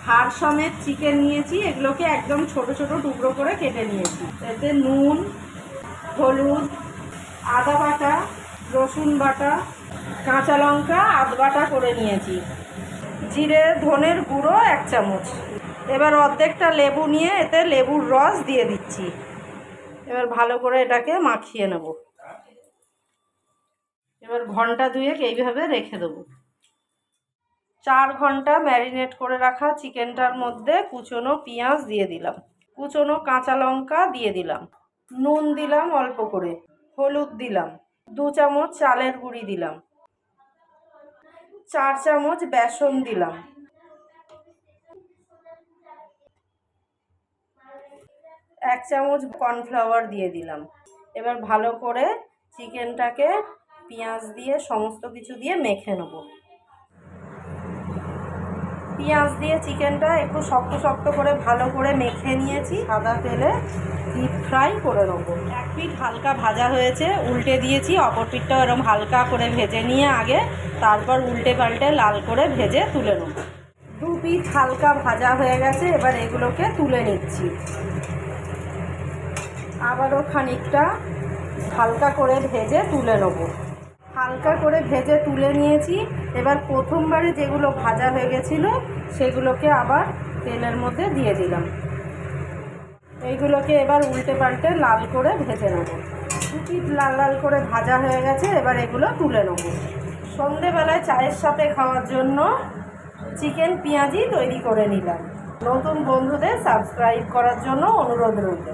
হাড় সমেত চিকেন নিয়েছি, এগুলোকে একদম ছোট ছোট টুকরো করে কেটে নিয়েছি। এতে নুন, হলুদ, আদা বাটা, রসুন বাটা, কাঁচা লঙ্কা আধ বাটা করে নিয়েছি, জিরে ধনের গুঁড়ো 1 চামচ। এবার অর্ধেকটা লেবু নিয়ে এতে লেবুর রস দিয়ে দিচ্ছি। এবার ভালো করে এটাকে মাখিয়ে নেব। এবার ঘন্টা 2 এইভাবে রেখে দেবো। 4 ঘন্টা ম্যারিনেট করে রাখা চিকেনটার মধ্যে কুচনো পেঁয়াজ দিয়ে দিলাম, কুচনো কাঁচা লঙ্কা দিয়ে দিলাম, নুন দিলাম অল্প করে, হলুদ দিলাম, 2 চামচ চালের গুঁড়ি দিলাম, 4 চামচ বেসন দিলাম, 1 চামচ কর্নফ্লাওয়ার দিয়ে দিলাম। এবার ভালো করে চিকেনটাকে পেঁয়াজ দিয়ে সমস্ত কিছু দিয়ে মেখে নেব। পেঁয়াজ দিয়ে চিকেনটা একটু শক্ত শক্ত করে ভালো করে মেখে নিয়েছি। সাদা তেলে ডিপ ফ্রাই করে নেব। 1 পিঠ হালকা ভাজা হয়েছে, উল্টে দিয়েছি। অপর পিঠটাও এরকম হালকা করে ভেজে নিয়ে আগে, তারপর উল্টে পাল্টে লাল করে ভেজে তুলে নেব। 2 পিঠ হালকা ভাজা হয়ে গেছে, এবার এগুলোকে তুলে নিচ্ছি। আবারও খানিকটা হালকা করে ভেজে তুলে নেব। হালকা করে ভেজে তুলে নিয়েছি। এবার প্রথমবারে যেগুলো ভাজা হয়ে গেছিলো সেগুলোকে আবার তেলের মধ্যে দিয়ে দিলাম। এইগুলোকে এবার উল্টে পাল্টে লাল করে ভেজে নেব। 2 পিঠ লাল লাল করে ভাজা হয়ে গেছে, এবার এগুলো তুলে নেব। সন্ধেবেলায় চায়ের সাথে খাওয়ার জন্য চিকেন পেঁয়াজি তৈরি করে নিলাম। নতুন বন্ধুদের সাবস্ক্রাইব করার জন্য অনুরোধ রইল।